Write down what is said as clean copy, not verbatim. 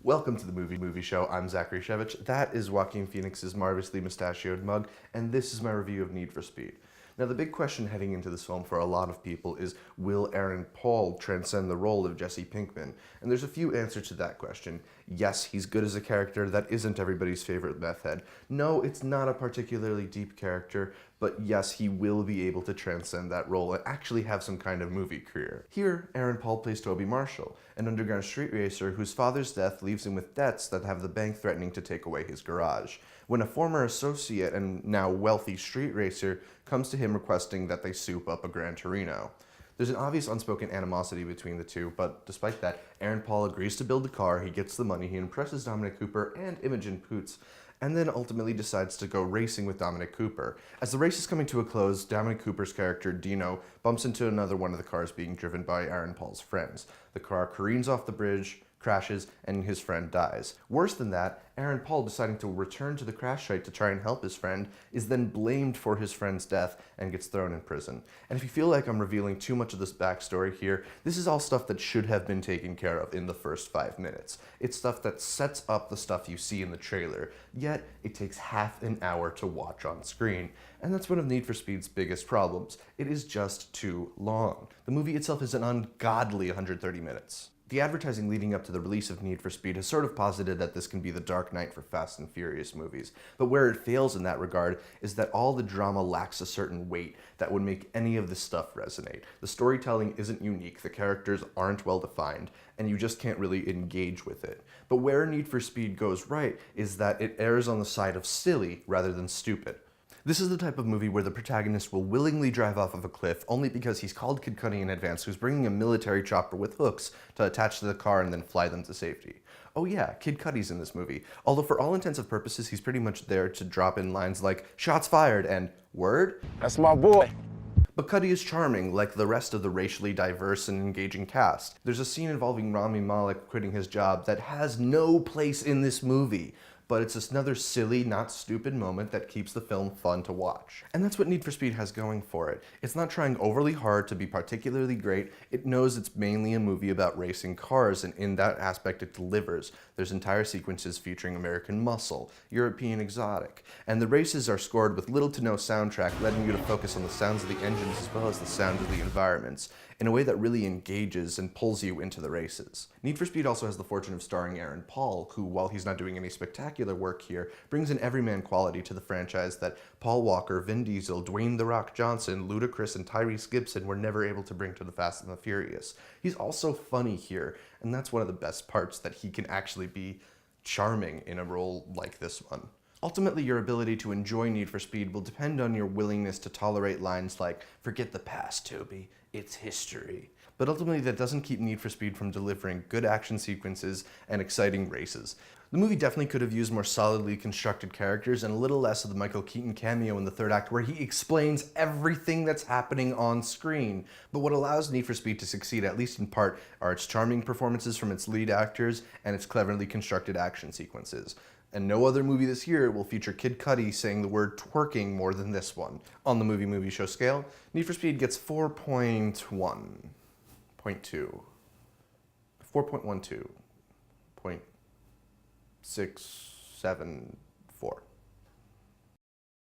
Welcome to the Movie Show. I'm Zachary Shevich. That is Joaquin Phoenix's marvelously mustachioed mug, and this is my review of Need for Speed. Now, the big question heading into this film for a lot of people is, will Aaron Paul transcend the role of Jesse Pinkman? And there's a few answers to that question. Yes, he's good as a character. That isn't everybody's favorite meth head. No, it's not a particularly deep character, but yes, he will be able to transcend that role and actually have some kind of movie career. Here, Aaron Paul plays Toby Marshall, an underground street racer whose father's death leaves him with debts that have the bank threatening to take away his garage. When a former associate and now wealthy street racer comes to him requesting that they soup up a Gran Torino. There's an obvious unspoken animosity between the two, but despite that, Aaron Paul agrees to build the car, he gets the money, he impresses Dominic Cooper and Imogen Poots, and then ultimately decides to go racing with Dominic Cooper. As the race is coming to a close, Dominic Cooper's character, Dino, bumps into another one of the cars being driven by Aaron Paul's friends. The car careens off the bridge, crashes, and his friend dies. Worse than that, Aaron Paul, deciding to return to the crash site to try and help his friend, is then blamed for his friend's death and gets thrown in prison. And if you feel like I'm revealing too much of this backstory here, this is all stuff that should have been taken care of in the first 5 minutes. It's stuff that sets up the stuff you see in the trailer, yet it takes half an hour to watch on screen. And that's one of Need for Speed's biggest problems. It is just too long. The movie itself is an ungodly 130 minutes. The advertising leading up to the release of Need for Speed has sort of posited that this can be the Dark Knight for Fast and Furious movies, but where it fails in that regard is that all the drama lacks a certain weight that would make any of this stuff resonate. The storytelling isn't unique, the characters aren't well defined, and you just can't really engage with it. But where Need for Speed goes right is that it errs on the side of silly rather than stupid. This is the type of movie where the protagonist will willingly drive off of a cliff only because he's called Kid Cudi in advance, who's bringing a military chopper with hooks to attach to the car and then fly them to safety. Oh yeah, Kid Cudi's in this movie, although for all intents and purposes he's pretty much there to drop in lines like, "Shots fired," and "Word?" That's my boy. But Cudi is charming, like the rest of the racially diverse and engaging cast. There's a scene involving Rami Malek quitting his job that has no place in this movie, but it's just another silly, not stupid moment that keeps the film fun to watch. And that's what Need for Speed has going for it. It's not trying overly hard to be particularly great. It knows it's mainly a movie about racing cars, and in that aspect it delivers. There's entire sequences featuring American muscle, European exotic, and the races are scored with little to no soundtrack, letting you to focus on the sounds of the engines as well as the sound of the environments, in a way that really engages and pulls you into the races. Need for Speed also has the fortune of starring Aaron Paul, who, while he's not doing any spectacular work here, brings an everyman quality to the franchise that Paul Walker, Vin Diesel, Dwayne "The Rock" Johnson, Ludacris, and Tyrese Gibson were never able to bring to the Fast and the Furious. He's also funny here, and that's one of the best parts, that he can actually be charming in a role like this one. Ultimately, your ability to enjoy Need for Speed will depend on your willingness to tolerate lines like, "Forget the past, Toby, it's history." But ultimately, that doesn't keep Need for Speed from delivering good action sequences and exciting races. The movie definitely could have used more solidly constructed characters and a little less of the Michael Keaton cameo in the third act where he explains everything that's happening on screen. But what allows Need for Speed to succeed, at least in part, are its charming performances from its lead actors and its cleverly constructed action sequences. And no other movie this year will feature Kid Cudi saying the word twerking more than this one. On the movie show scale, Need for Speed gets 4.1.2, 4.12, 0.67